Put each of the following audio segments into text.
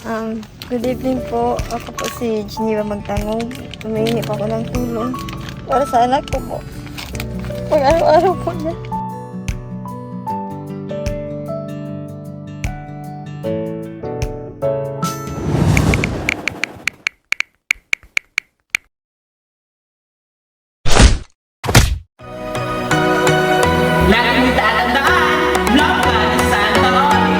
Good evening po. Ako po si Geneva Magtangog. Humihingi ako ng tulong para sa anak ko po. Pag araw-araw po niya. Lagi tatandaan, vlog ka ni Santa Oli.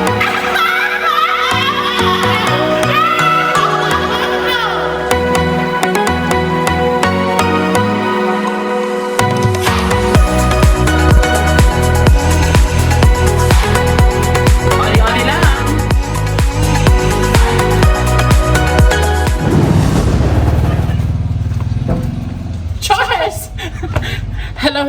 Oli-oli lang. Cheers!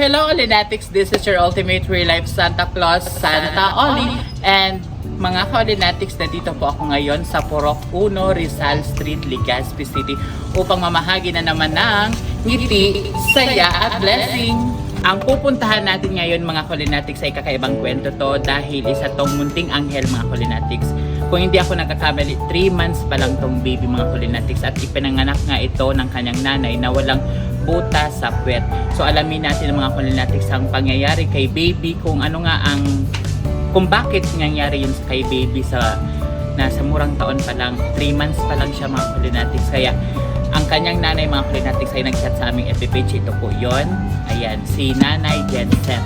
Hello, Olinatics. This is your ultimate real life Santa Claus, Santa Oli. And mga ka-Olinatics, nandito po ako ngayon sa Purok 1, Rizal Street, Legazpi City upang mamahagi na naman ng ngiti, saya at blessing. Ang pupuntahan natin ngayon mga ka-Olinatics ay kakaibang kwento to dahil isa tong munting anghel mga ka-Olinatics. Kung hindi ako nagkakamali, 3 months pa lang tong baby mga ka-Olinatics at ipinanganak nga ito ng kanyang nanay na walang buta sa puwet. So alamin natin mga ka-Olinatics ang pangyayari kay baby, kung ano nga ang kung bakit nangyari yun kay baby sa nasa murang taon pa lang, 3 months pa lang siya mga ka-Olinatics. Kaya ang kanyang nanay mga ka-Olinatics ay nag-chat sa aming FB page. Ito po yon. Ayan, si Nanay Jensep.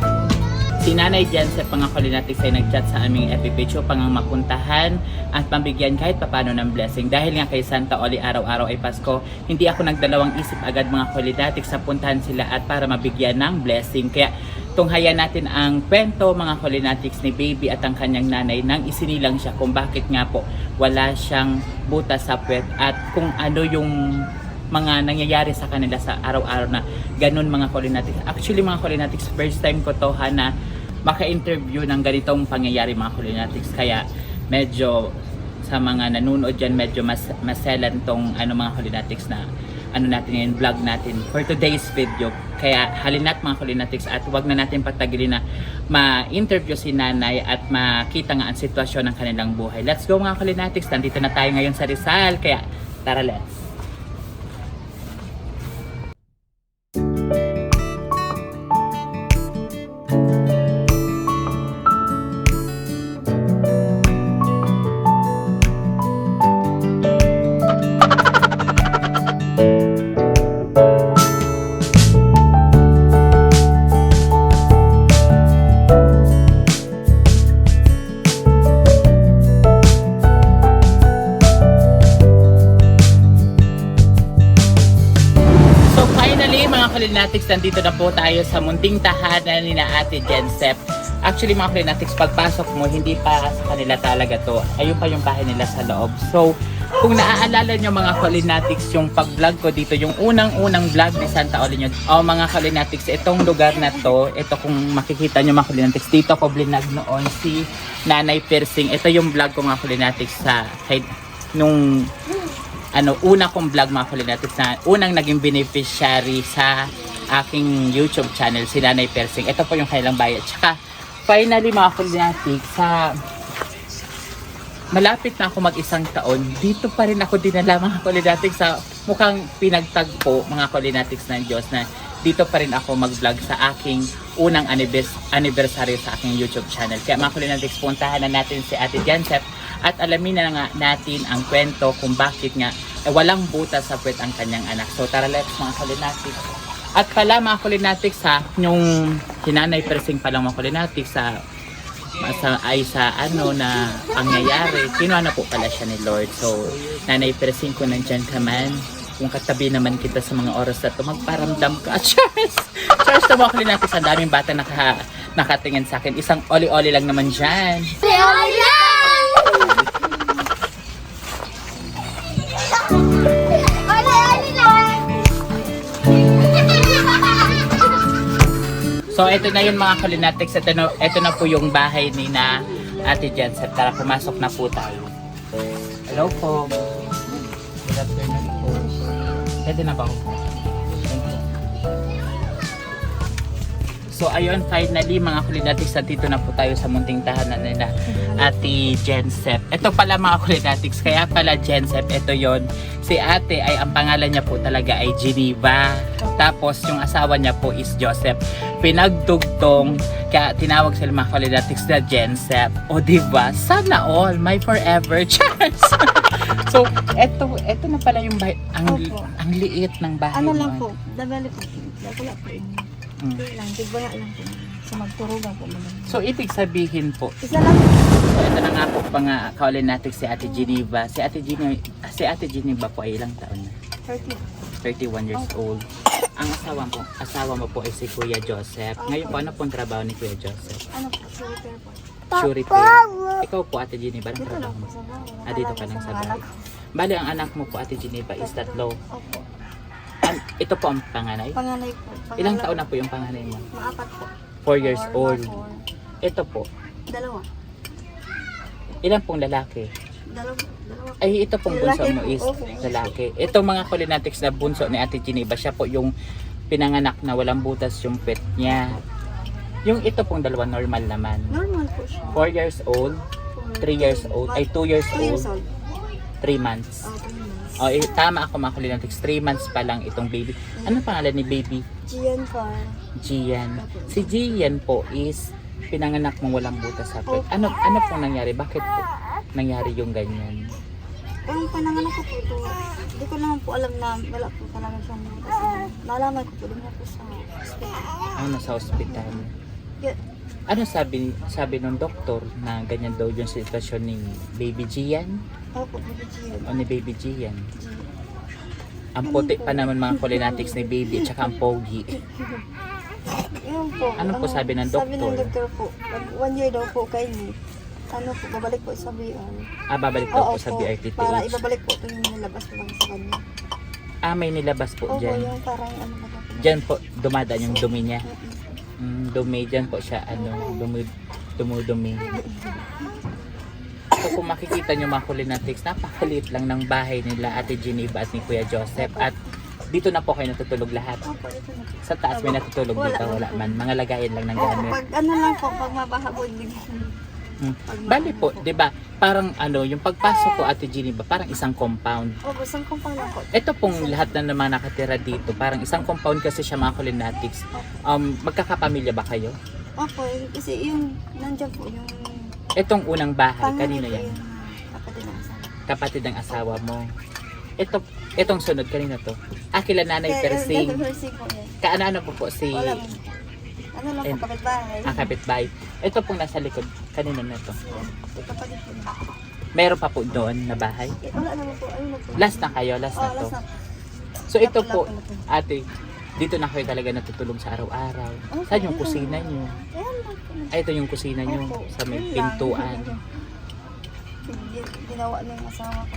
Si Nanay Jensep mga ka-Olinatics ay nag-chat sa aming FB page upang ang mapuntahan at pambigyan kahit papano ng blessing. Dahil nga kay Santa Oli araw-araw ay Pasko, hindi ako nagdalawang isip agad mga ka-Olinatics sa puntahan sila at para mabigyan ng blessing. Kaya tunghayan natin ang kwento mga ka-Olinatics ni baby at ang kanyang nanay nang isinilang siya kung bakit nga po wala siyang butas sa puwet at kung ano yung mga nangyayari sa kanila sa araw-araw na ganun mga ka-Olinatics. Actually mga ka-Olinatics, first time ko to na maka-interview ng ganitong pangyayari mga ka-Olinatics. Kaya medyo sa mga nanonood dyan, medyo maselan tong mga ka-Olinatics na natin ngayon, vlog natin for today's video. Kaya halina't mga ka-Olinatics at huwag na natin patagilin na ma-interview si nanay at makita nga ang sitwasyon ng kanilang buhay. Let's go mga ka-Olinatics, nandito na tayo ngayon sa Rizal. Kaya tara, let's! Ka-Olinatics, nandito na po tayo sa munting tahanan ni na Ate Jensep. Actually mga ka-Olinatics, pagpasok mo, hindi pa sa kanila talaga to. Ayun pa yung bahay nila sa loob. So, kung naaalala nyo mga ka-Olinatics, yung pag-vlog ko dito, yung unang-unang vlog ni Santa Oli nyo. Mga ka-Olinatics, itong lugar na to, ito kung makikita nyo mga ka-Olinatics, dito ko blinag noon si Nanay Piercing. Ito yung vlog ko mga ka-Olinatics sa nung una kong vlog mga ka-Olinatics na unang naging beneficiary sa aking YouTube channel, si Nanay Piercing. Ito po yung kailang bayad. Tsaka finally mga ka-Olinatics, malapit na ako mag-1 taon, dito pa rin ako dinala mga ka-Olinatics sa mukhang pinagtagpo mga ka-Olinatics ng Diyos na dito pa rin ako mag-vlog sa aking unang anniversary sa aking YouTube channel. Kaya mga ka-Olinatics, puntahan na natin si Ate Jensep at alamin na nga natin ang kwento kung bakit nga walang butas sa puwet ang kanyang anak. So tara, let's mga ka-Olinatics. At pala mga ka-Olinatics yung Nanay Piercing pa lang mga ka-Olinatics sa na pangyayari, kinuha na po pala siya ni Lord. So Nanay Piercing, kung nandyan ka man, kung katabi naman kita sa mga oras na ito, magparamdam ka. Cheers! Cheers to mga ka-Olinatics. Ang daming bata nakatingin sa akin. Isang oli-oli lang naman dyan. Oli lang! Oli lang! So ito na yun mga ka-Olinatics. Ito na po yung bahay ni na Ate Jensep. Tara, pumasok na po tayo. Hello po. Good afternoon po. Pwede na ba ako? So ayun, finally mga ka-Olinatics, dito na po tayo sa munting tahanan nila Ate Jensep. Ito pala mga Kulinatics, kaya pala Jensep, ito yon. Si ate ay ang pangalan niya po talaga ay Geneva. Tapos yung asawa niya po is Joseph. Pinagdugtong, kaya tinawag sila mga Kulinatics na Jensep. O diba? Sana all, my forever chance. So, ito na pala yung bahay. Opo. Ang liit ng bahay Ano mo. lang po, dabali po. Wala po yun. Mm. Hindi lang, tigwaya lang po. So magturugan po mo. So, ibig sabihin po, Isa lang. so, ito na nga po mga Kulinatics si Ate Geneva. Si Ate Geneva po ay ilang taon na? 30. 31 years old. Ang asawa mo po ay si Kuya Joseph. Ngayon po, ano pong trabaho ni Kuya Joseph? Ano po, so repair po. Sure repair. Ikaw po, Ate Geneva, anong Dito trabaho lang mo? po sa bahay. Dito ka lang sa bahay. Bali, ang anak mo po, Ate Geneva, is tatlo. Opo. Ito po ang panganay. Panganay po. Ilang taon na po yung panganay mo? Maapat po. 4 years old. 4. Ito po, Dalawa. ilan pong lalaki? Dalawa. Ay, ito pong bunso Lalaki mo po, is opo. lalaki. Itong mga Kulinatics na bunso ni Ate Geneva, siya po yung pinanganak na walang butas yung pet niya. Yung ito pong dalawa normal naman. Normal po siya. 4 years old, 3 years old, ay 2 years 2 years old, old. 3 months. 3 months. O, tama ako mga Kulinatics, 3 months pa lang itong baby. Ano pangalan ni baby? Gian Far. Gian. Si Gian po is pinanganak mong walang butas sa pet. Ano pong nangyari? Bakit po nangyari yung ganyan? Yung pananganak ko po ito, hindi ko naman po alam na wala po talaga siyang butas. Nalaman ko po din po sa hospital. Ano sa ospital? Yeah. Ano sabi ng doktor na ganyan daw yung sitwasyon ni Baby Gian Opo, Baby Gian. o ni Baby Gian? Ang puti pa naman mga Kulinatics ni Baby at saka ang pogi. Yun po. Ano po sabi ng Sabi ng doktor? doktor po, pag 1 year daw po kayo ni, ano po, babalik po sa BR. Babalik daw po Oo sa po, BRTTH. para ibabalik po ito yung nilabas ko lang sa kanya. May nilabas po Opo, dyan. yung parang ano ba po. Dyan po dumadaan yung dumi niya. Mm-mm. Dumi dyan po siya, dumudumi. So kung makikita nyo mga Kulinatics, napakaliit lang ng bahay nila Ate Geneva at ni Kuya Joseph. At dito na po kayo natutulog lahat. Opo, ito na po. Sa taas may natutulog dito, wala man. Mga lagayan lang ng Oo, gamit. pag ano lang po, pag mabahabon din. Bali po, 'di ba? Parang yung pagpasok ko Ate Geneva, parang isang compound. Opo, isang kumpang lang po. Ito pong lahat na naman nakatira dito, parang isang compound kasi siya mga Kulinatics. Magkakapamilya ba kayo? Opo, kasi yung nandiyan po, yung Itong unang bahay, panganay kanino po yan? yung kapatid ng asawa. Kapatid ng asawa mo. Itong sunod, kanino to? Kila Nanay Persing. Persing po yan. Kaano po si Wala mo. Ano lang po, kapitbahay. kapitbahay. Ito pong nasa likod, kanino na to? Yung kapatid po niya. Meron pa po doon na bahay? Wala naman po, ayun na po. Last na kayo, last na to. Last na. So ito Wala po, po. ate, dito na kayo talaga natutulog sa araw-araw. Opo, Saan yung ito. kusina nyo? Ayan lang po. Ay, ito yung kusina nyo Opo, sa may yun lang. pintuan. Ginawa na yung asawa ko.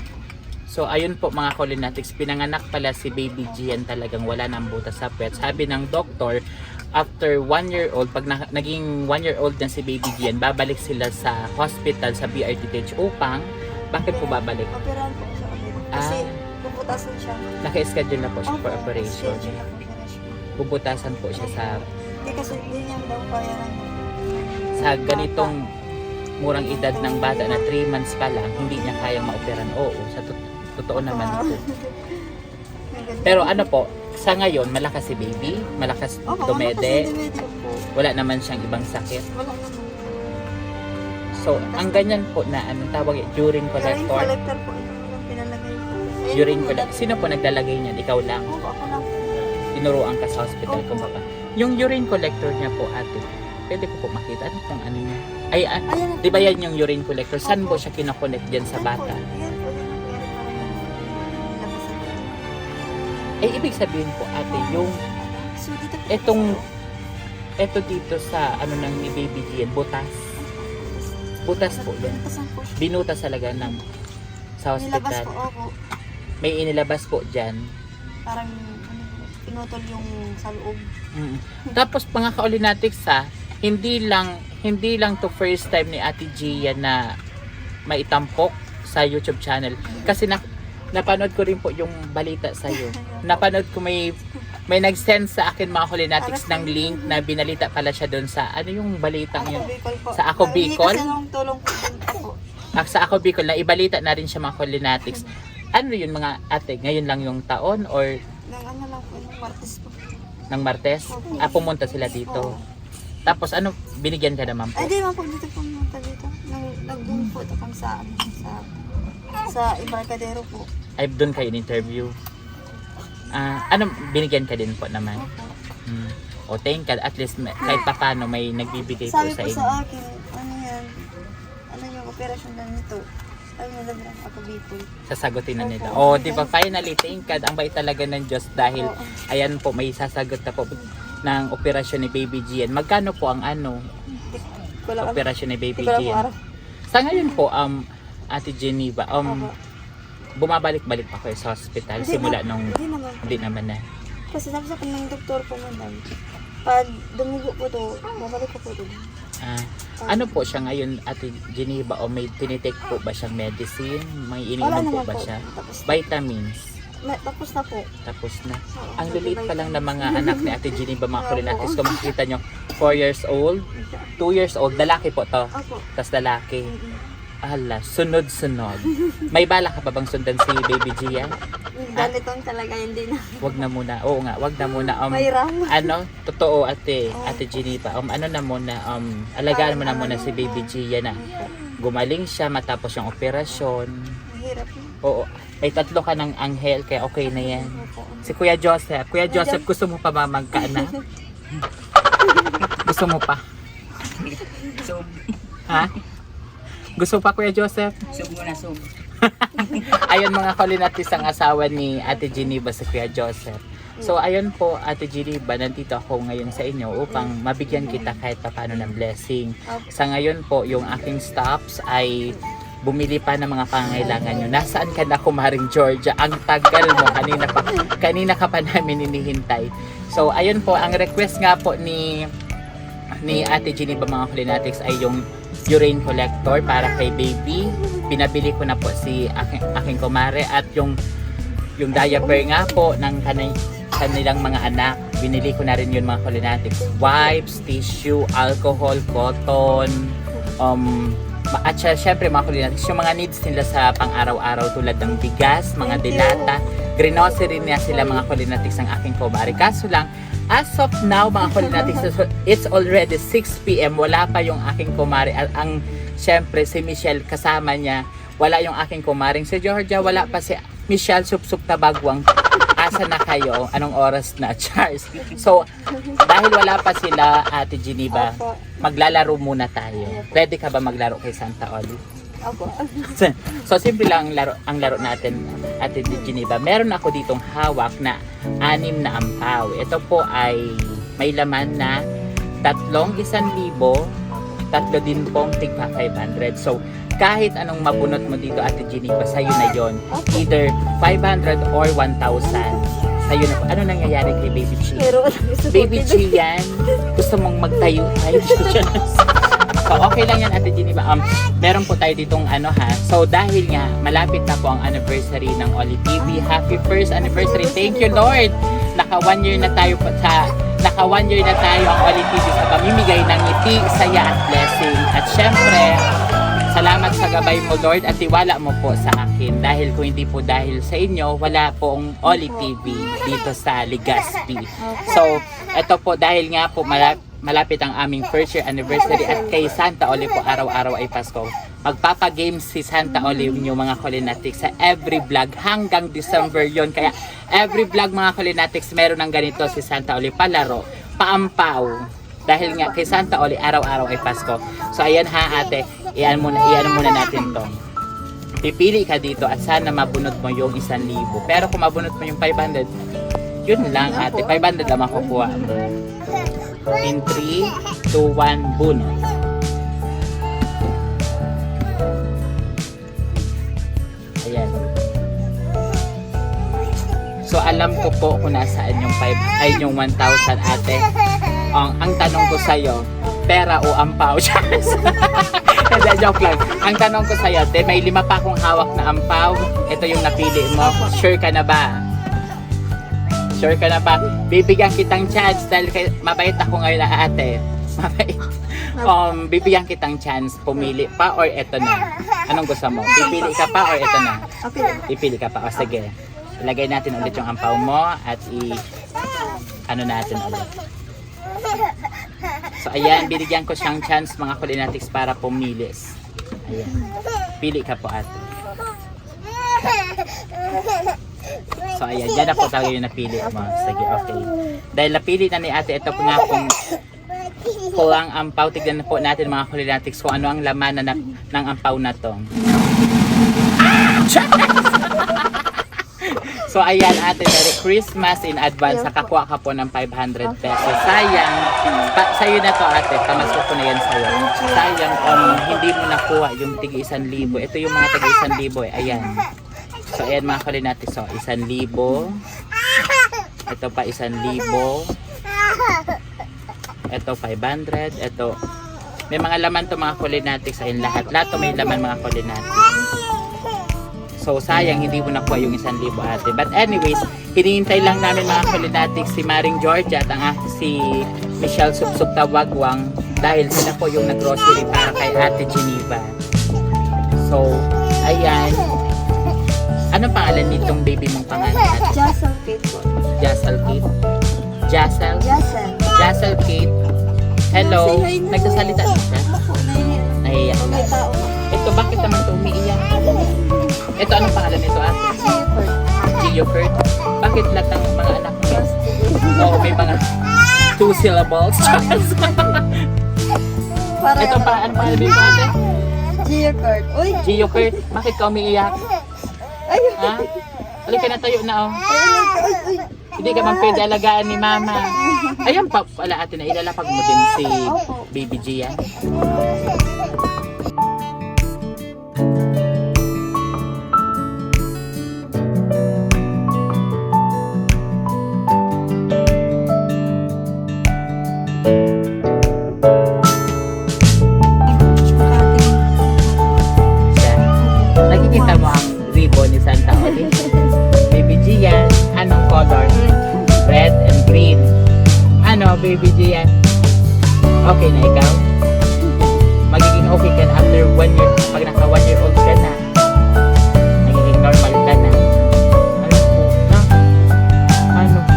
So ayun po mga Kulinatics, pinanganak pala si Baby Gian talagang wala nang butas sa puwet. Sabi ng doktor, after 1 year old, pag naging 1 year old na si Baby Gian, babalik sila sa hospital sa BRTTH upang, bakit po babalik? Operahan po siya ulit. Kasi puputasan siya. Naka-schedule na po siya for Opo, operation. schedule na po operation. Bubutasan po siya Hindi kasi hindi niya daw bayaran. sa ganitong murang edad ng bata na 3 months pa lang, hindi niya kayang maoperan. Oo, sa totoo naman po. Pero ano po, sa ngayon, malakas si baby, malakas dumede, wala naman siyang ibang sakit. Wala naman. So, ang ganyan po na, anong tawag yun, urine Urine collector. collector po. Ito po lang pinalagay ko. Ayun Urine po, collector. Sino po naglalagay niyan? Ikaw lang. Opo, ako lang po. Tinuruan ka sa hospital Opo. kung baka. Yung urine collector niya po, ate, pwede ko po makita. Ano kung ano niya? Ay, Ayan. di ba yan yung urine collector? Saan Opo. po siya kinokollect dyan sa bata? Yan po, yan po. Labasan ko. Ay, ibig sabihin po, ate, yung So, dito po. eto dito sa ano nang ni Baby Gian, butas. Butas po yan. Binutasan po siya. Binutas talaga ng sa Nilabas hospital. po ako. May inilabas po dyan. Parang pinutol yung sa loob. Tapos mga Kulinatics hindi lang to first time ni Ate Gia na maitampok sa YouTube channel. Kasi napanood ko rin po yung balita sa iyo. Napanood ko may nag-send sa akin mga Kulinatics ng link na binalita pala siya doon sa ano yung balitang yun. Ako Bicol po. Sa Ako Hindi Bicol? kasi nung tulong po din po. Sa ako Bicol na ibalita na rin siya mga Colinatics. Ano yun mga ate, ngayon lang yung taon or Nang ano lang po, yung Martes po. ng Martes? Pumunta sila dito. Tapos ano, binigyan ka naman po? Ay, di man po dito pumunta dito. Nag-doon po ito kami sa Embarcadero po. Ay, doon kayo in-interview. Ano, binigyan ka din po naman? O, thank God. At least kahit papano may nagbibigay po Sabi sa po inyo. sa akin, ano yan, ano yung operasyon na nito. Ay, nila lang ako dito. Sasagutin na nila. Opo. Di ba finally, thank God, ang bait talaga ng Diyos dahil Oo. ayan po, may sasagot na po ng operasyon ni Baby Gian. Magkano po ang Wala kami. operasyon ni Baby Di ko lang po Gian? araw. Sa ngayon po, Ate Geneva, Opo. bumabalik-balik pa kayo sa hospital simula nung Hindi naman. hindi naman na. Kasi sabi sa akin ng doktor po madam, pag dumugo po to, babalik ko po to. Ano po siya ngayon, Ate Geneva, o may tinitake po ba siyang medicine? May Wala iniinom po naman ba po. siya? Tapos, Vitamins? tapos na po. Tapos na. Oo, Ang liliit pa lang ng mga vitamins. anak ni Ate Geneva, mga Opo. Colinatics. Kung makikita nyo, 4 years old, 2 years old, lalaki po to. Opo. Tapos lalaki. Ala, sunod-sunod. May bala ka pa bang sundan si Baby Gian? Ganitong talaga hindi na. Wag na muna. Oo nga, wag na muna. May ram. Ano, totoo Ate Geneva. Ano na muna, alagaan mo na muna si Baby Gian na gumaling siya matapos yung operasyon. Mahirap. Oo, may 3 ka ng anghel, kaya okay na yan. Opo. Si Kuya Joseph. Kuya Joseph, gusto mo pa ba magkaanak? Gusto mo pa? Ha? Gusto pa Kuya Joseph? Ayun mga Colinatics ang asawa ni Ate Geneva si Kuya Joseph. So ayun po Ate Geneva, nandito ako ngayon sa inyo upang mabigyan kita kahit paano ng blessing. Sa ngayon po, yung aking stops ay bumili pa ng mga pangangailangan nyo. Nasaan ka na Kumaring Georgia? Ang tagal mo, kanina ka pa namin hinihintay. So ayun po, ang request nga po ni Ate Geneva mga Colinatics ay yung urine collector para kay baby. Pinabili ko na po si aking kumare at yung diaper nga po ng kanilang mga anak. Binili ko na rin yun mga Colinatics. Wipes, tissue, alcohol, cotton, at syempre mga Colinatics, yung mga needs nila sa pang-araw-araw tulad ng bigas, mga dilata, grocery niya sila mga Colinatics ang aking kumare. Kaso lang, as of now mga Colinatics, it's already 6 PM. Wala pa yung aking kumare. Ang syempre si Michelle kasama niya. Wala yung aking kumaring si Georgia. Wala pa si Michelle Supsup na bagwang. Asa na kayo? Anong oras na? Charles. So, dahil wala pa sila Ate Geneva, Opo. maglalaro muna tayo. Ready ka ba maglaro kay Santa Oli? Opo. So simple lang ang laro natin Ate Geneva. Meron ako ditong hawak na 6 na ampaw. Ito po ay may laman na 3 1,000, 3 din pong tigpa 500. So kahit anong mabunot mo dito Ate Geneva, sa'yo na yon. Either 500 or 1,000. Sa'yo na po. Ano nangyayari kay Baby Chi? Pero gusto ko Baby dito. Chi yan. Gusto mong magtayo tayo. So okay lang yan Ate Geneva. Meron po tayo ditong So dahil nga malapit na po ang anniversary ng Oli TV. Happy first anniversary. Thank you Lord. Naka 1 year na tayo ang Oli TV sa pamimigay ng ngiti, saya at blessing. At syempre, salamat sa gabay mo Lord at tiwala mo po sa akin. Dahil kung hindi po dahil sa inyo, wala pong Oli TV dito sa Legazpi. So ito po dahil nga po malapit ang aming first year anniversary at kay Santa Oli po araw-araw ay Pasko. Magpapagames si Santa Oli yung mga Colinatics sa every vlog hanggang December yon. Kaya every vlog mga Colinatics meron ng ganito si Santa Oli palaro, paampaw. Dahil nga kay Santa Oli araw-araw ay Pasko. So ayan ha ate, iyan muna natin to. Pipili ka dito at sana mabunot mo yung 1,000. Pero kung mabunot mo yung 500, yun lang ate, 500 lang makukuha mo. In 3, 2, 1, bunot. Ayan. So alam ko po kung nasaan yung 1,000 ate. Ang tanong ko sa'yo, pera o ampaw? Hindi, joke lang. Ang tanong ko sa'yo, ate, may 5 pa akong hawak na ampaw. Ito yung napili mo. Sure ka na ba? Sure ka na ba? Bibigyan kitang chance dahil mabait ako ngayon ate. Bibigyan kitang chance pumili pa or eto na. Anong gusto mo? Pipili ka pa or eto na? Okay lang. Pipili ka pa. O sige. Ilagay natin ulit yung ampaw mo at ano natin ulit. So ayan, binigyan ko siyang chance mga Kulinatics para pumili. Ayan. Pili ka po ate. So ayan, yan na po talaga yung napili mo. Sige, okay. Dahil napili na ni ate, ito po nga kung ang ampaw. Tignan na po natin mga Kulinatics kung ano ang laman na ng ampaw na to. So ayan ate, Merry Christmas in advance. Nakakuha ka po ng 500 pesos. Sayang, sa'yo na to ate, pamasko ko na yan sa'yo. Sayang hindi mo nakuha yung tigi 1,000. Ito yung mga tigi 1,000 eh, ayan. So ayan mga Kulinatics, so 1,000. Ito pa 1,000. Ito 500. Ito, may mga laman to mga Kulinatics. Ayun lahat to may laman mga Kulinatics. So sayang hindi mo nakuha yung 1,000 ate. But anyways, hinihintay lang namin mga Kulinatics si Maring Georgia at si Michelle Supsup Tawagwang dahil sila po yung nag-grocery para kay Ate Geneva. So, ayan. Anong pangalan nitong baby mong pangalan? Jassel Kate po. Jassel Kate? Jassel? Jassel. Jassel Kate. Hello. Say hi na. Nagsasalita na siya? Opo, nahihiya. Nahiya. May tao. Ito, bakit naman ito umiiyak? Ito, anong pangalan nito ate? Gio Kurt. Bakit lahat ng mga anak mo? Oo, may mga 2 syllables. Ito pa, ano pangalan nito ate? Gio Kurt. Uy! Gio Kurt. Bakit ka umiiyak? Ayun! Ha? Halika na tayo na oh. Uy! Hindi ka man pwede alagaan ni mama. Ayun pa pala ate na ilalapag mo din si Baby Gia. Nakikita mo ang ribbon ni Santa Oli? Baby Gian, anong color? Red and green. Ano, Baby Gian? Okay na ikaw? Magiging okay ka na after 1 year, pag naka 1 year old ka na. Magiging normal ka na. Ano po? No? Ano po?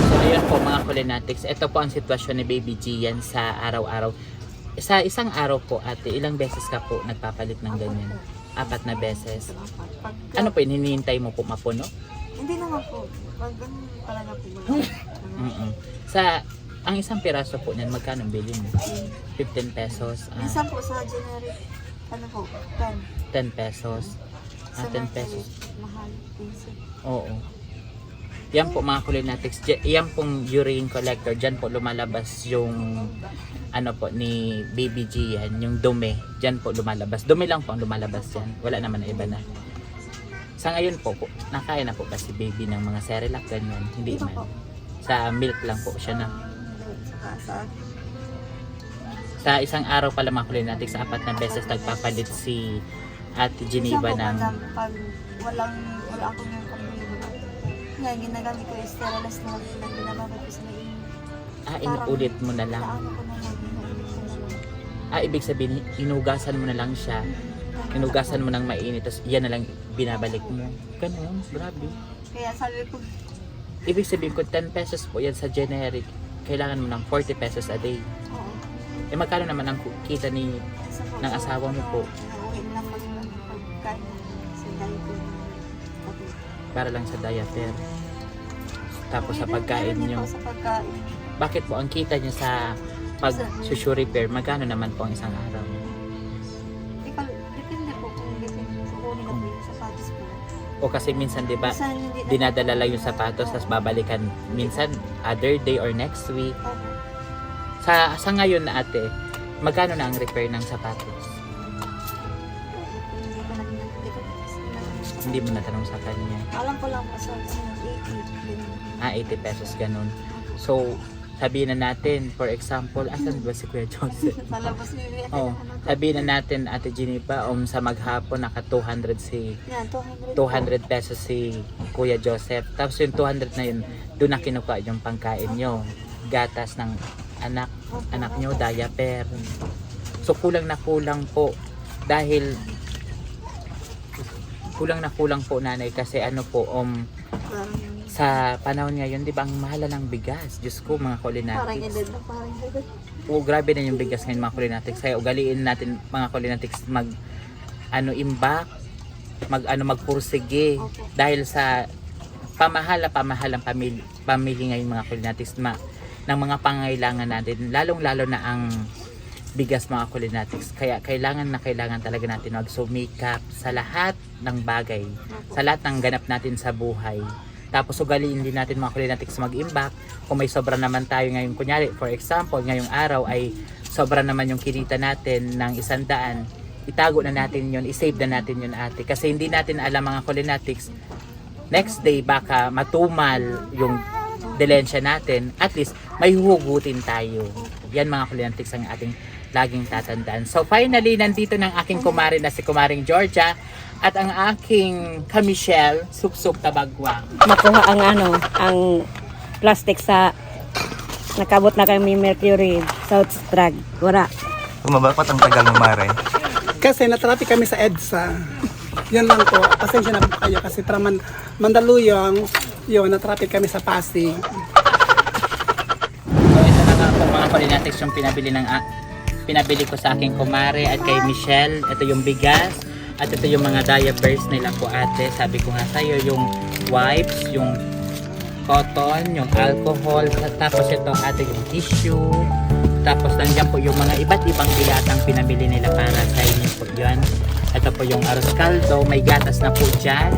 So ayun po mga Kulinatics, ito po ang sitwasyon ni Baby Gian sa araw-araw. Sa isang araw po ate, ilang beses ka po nagpapalit ng ganyan? 4 na beses. Ano po, hinihintay mo po mapuno? Hindi naman po. Pag ganun talaga po. Ang isang piraso po niyan, magkano bili mo? 15 pesos. Minsan po sa generic, ano po, 10. 10 pesos. Sa 10 pesos. Mahal, 15. Oo. Yan po mga Kulinatics. Yan pong urine collector. Diyan po lumalabas yung ano po ni Baby G yan, yung dumi. Diyan po lumalabas. Dumi lang po ang lumalabas yan. Wala naman na iba na. Sa ngayon po, nakain na po ba si Baby ng mga Cerelac ganyan? Hindi man. Sa milk lang po siya na. Sa isang araw pala mga Kulinatics, sa 4 na beses nagpapalit si Ate Geneva ng... Pag wala akong yung pambili. Ngayon, ginagamit ko yung Sterilas na ginababad ko sa naging... inuulit mo na lang. Ibig sabihin, inugasan mo na lang siya. Inugasan mo ng mainit, tapos yan na lang binabalik mo. Ganun, grabe. Kaya sabi ko... Ibig sabihin, kung 10 pesos po yan sa generic, kailangan mo ng 40 pesos a day. Oo. Magkano naman ang kita ng asawa mo po? Nauwi na lang pagkain sa diaper. Para lang sa diaper. Tapos sa pagkain nyo. Sa pagkain. Bakit po ang kita nyo sa pag-shoe repair, magkano naman po ang isang araw? Depende po kung kukunin ko po yung sapatos po. O kasi minsan, di ba, Minsan hindi na- dinadala lang yung sapatos, tapos babalikan minsan other day or next week. Opo. Sa ngayon na ate, magkano na ang repair ng sapatos? Hindi mo natanong sa kanya. Alam ko lang po sa 80. 80 pesos ganun. So, sabihin na natin, for example, asan ba si Kuya Joseph? Sa labas ni Oh, sabihin na natin, Ate Geneva, sa maghapon naka 200 si Yan, 200 pesos si Kuya Joseph. Tapos yung 200 na yun, doon na kinuha yung pangkain nyo. Gatas ng anak nyo, diaper. So kulang na kulang po. Dahil kulang na kulang po nanay kasi ano po, Parang, sa panahon ngayon, di ba, ang mahal ng bigas. Diyos ko, mga parang kulinatics. edad na parang edad. Grabe na yung bigas ngayon, mga kulinatics. Kaya ugaliin natin, mga kulinatics, imbak, magpursige. Opo. Dahil sa pamahal ang pamilya ngayon, mga kulinatics, ng mga pangailangan natin, lalong-lalo na ang bigas, mga kulinatics. Kaya kailangan talaga natin magsumikap sa lahat ng bagay, sa lahat ng ganap natin sa buhay. Tapos ugaliin din natin, mga kulinatics, mag-imbak. Kung may sobra naman tayo ngayon, kunyari, for example, ngayong araw ay sobra naman yung kinita natin ng 100, itago na natin yun, isave na natin yun, ate. Kasi hindi natin alam, mga kulinatics, next day baka matumal yung dilensya natin, at least may huhugutin tayo. Yan, mga kulinatics, ang ating laging tatandaan. So finally, nandito ng aking kumare na si Kumaring Georgia at ang aking ka-Michelle, Sup-Sup Tabagwang. Makuha ang plastic sa nakabot na kami Mercury South Drug. Wala. Ba't ang tagal mo, Mare? Kasi natraffic kami sa EDSA. Yan lang po. Pasensya na po kayo kasi para Mandaluyong, yun, natraffic kami sa Pasig. So ito na nga po, mga kulinatics, yung pinabili ko sa aking kumare at kay Michelle. Ito yung bigas at ito yung mga diapers nila po, ate. Sabi ko nga sa'yo, yung wipes, yung cotton, yung alcohol, tapos ito, ate, yung tissue. Tapos nandiyan po yung mga iba't ibang bilatang pinabili nila para sa inyo po yun. Ito po yung arroz caldo, may gatas na po dyan.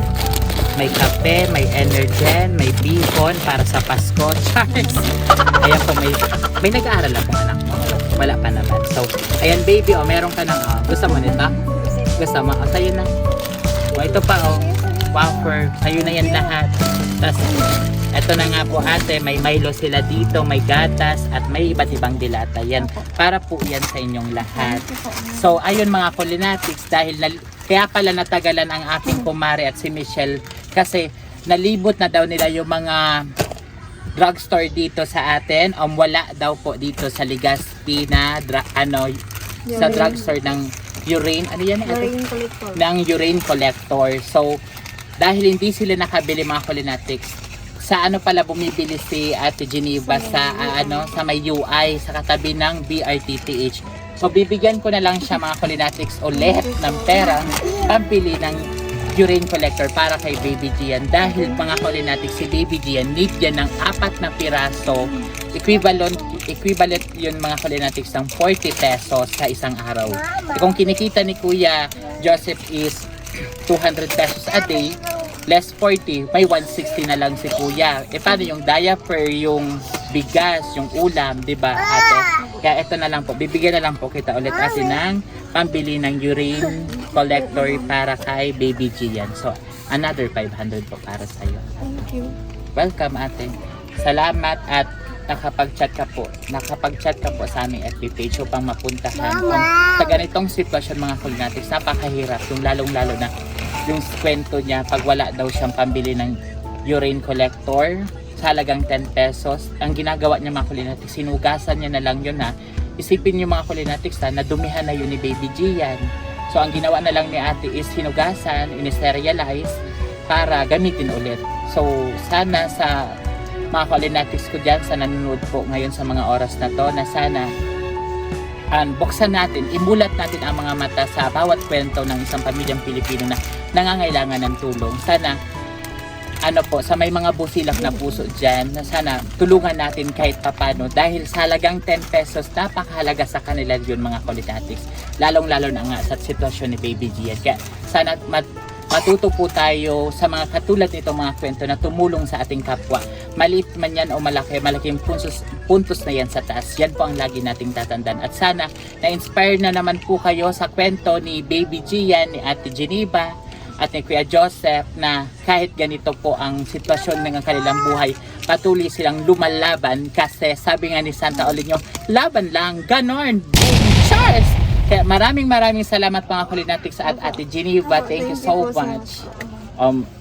May kape, may Energen, may bacon para sa Pasko. Charles! Ayan po, may nag-aaral na pong anak mo. Wala pa naman. So, ayan baby, meron ka ng, gusto mo nito? Gusto mo? Sa'yo na. Ito pa, wafer. Sa'yo na yan lahat. Tapos, ito na nga po, ate, may Milo sila dito, may gatas, at may iba't ibang dilata. Yan, para po yan sa inyong lahat. So, ayun, mga kulinatics, dahil kaya pala natagalan ang aking kumare at si Michelle kasi nalibot na daw nila yung mga drugstore dito sa atin. Wala daw po dito sa Legazpi na sa drugstore ng urine. Ano yan? Urine collector. Ng urine collector. So, dahil hindi sila nakabili, mga kulinatics, sa ano pala bumibili si Ate Geneva sa sa may UI sa katabi ng BRTTH. So bibigyan ko na lang siya, mga kulinatics, ulit ng pera pambili ng urine collector para kay Baby Gian. Dahil, mga kulinatics, si Baby Gian need yan ng 4 na piraso. Equivalent yun, mga kulinatics, ng 40 pesos sa isang araw. Kung kinikita ni Kuya Joseph is 200 pesos a day, less 40, may 160 na lang si Kuya. Paano yung diaper, yung bigas, yung ulam, di ba, ate? Kaya ito na lang po, bibigyan na lang po kita ulit ate ng pambili ng urine collector para kay Baby Gian. So, another 500 po para sa iyo. Thank you. Welcome, ate. Salamat at nakapag-chat ka po sa aming FB page upang mapuntahan. Sa ganitong sitwasyon, mga kulinatics, napakahirap, yung lalong-lalo na yung kwento niya pag wala daw siyang pambili ng urine collector sa halagang 10 pesos. Ang ginagawa niya, mga kulinatics, sinugasan niya na lang yun, ha. Isipin niyo, mga kulinatics, na nadumihan na yun ni Baby Gian. So ang ginawa na lang ni ate is hinugasan, in-sterilize para gamitin ulit. So sana sa mga kulinatics ko dyan, sa nanonood po ngayon sa mga oras na to, na sana buksan natin, imulat natin ang mga mata sa bawat kwento ng isang pamilyang Pilipino na nangangailangan ng tulong. Sana sa may mga busilak na puso dyan, na sana tulungan natin kahit papano, dahil sa halagang 10 pesos, napakahalaga sa kanila yun, mga kulinatics, lalong-lalo na nga sa sitwasyon ni Baby Gian. Kaya sana matuto po tayo sa mga katulad nitong mga kwento na tumulong sa ating kapwa. Maliit man yan o malaki, malaking puntos na yan sa taas. Yan po ang lagi nating tatandaan. At sana na-inspire na naman po kayo sa kwento ni Baby Gian, ni Ate Geneva, at ni Kuya Joseph, na kahit ganito po ang sitwasyon ng kanilang buhay, patuloy silang lumalaban kasi sabi nga ni Santa Olinyo, laban lang, ganon, boom, Charles! Kaya maraming salamat mga Kulinatics at Ate Geneva. Thank you so much.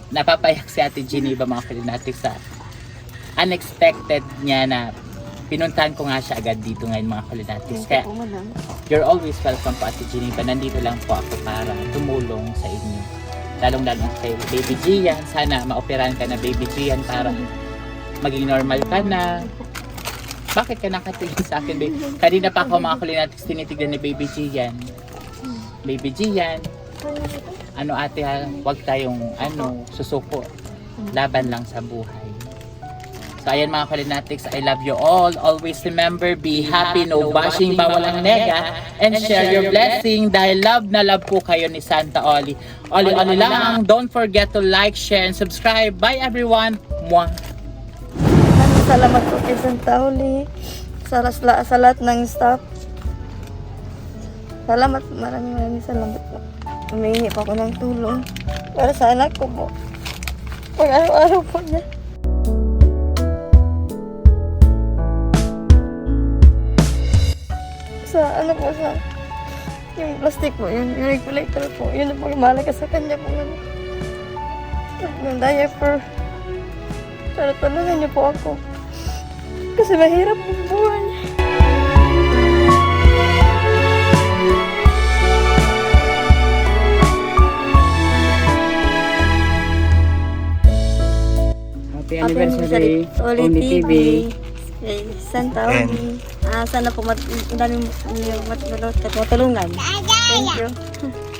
Napapayak si Ate Geneva mga Kulinatics sa unexpected niya na pinuntahan ko nga siya agad dito ngayon mga Kulinatics. Kaya Po, madam. you're always welcome po Ate Geneva. Nandito lang po ako para tumulong sa inyo. Lalong-lalong kay Baby Gian. Sana maoperahan ka na Baby Gian para maging normal ka na. Bakit ka nakatingin sa akin, babe? Kanina pa ako mga Kulinatics tinitignan ni Baby Gian. Baby Gian, ano ate ha, huwag tayong susuko. Laban lang sa buhay. So ayan mga Kulinatics, I love you all. Always remember, be happy, no bashing, bawal ang nega, and share your blessing dahil love na love po kayo ni Santa Oli. Oli lang, don't forget to like, share, and subscribe. Bye everyone! Mwah! Maraming salamat po kay Santa Oli. Sa lahat ng staff. Salamat po. Maraming salamat po. Humihingi po ako ng tulong para sa anak ko po. Pag araw-araw po niya. Sa yung plastic po, yung regulator po, yun na po yung mahalaga sa kanya po. Yung diaper. Sana tulungan niyo po ako. Kasi mahirap ang buhay. Happy anniversary, Oli Only TV. TV. Kay Santa Oli. Sana po madaming matulungan. Thank you.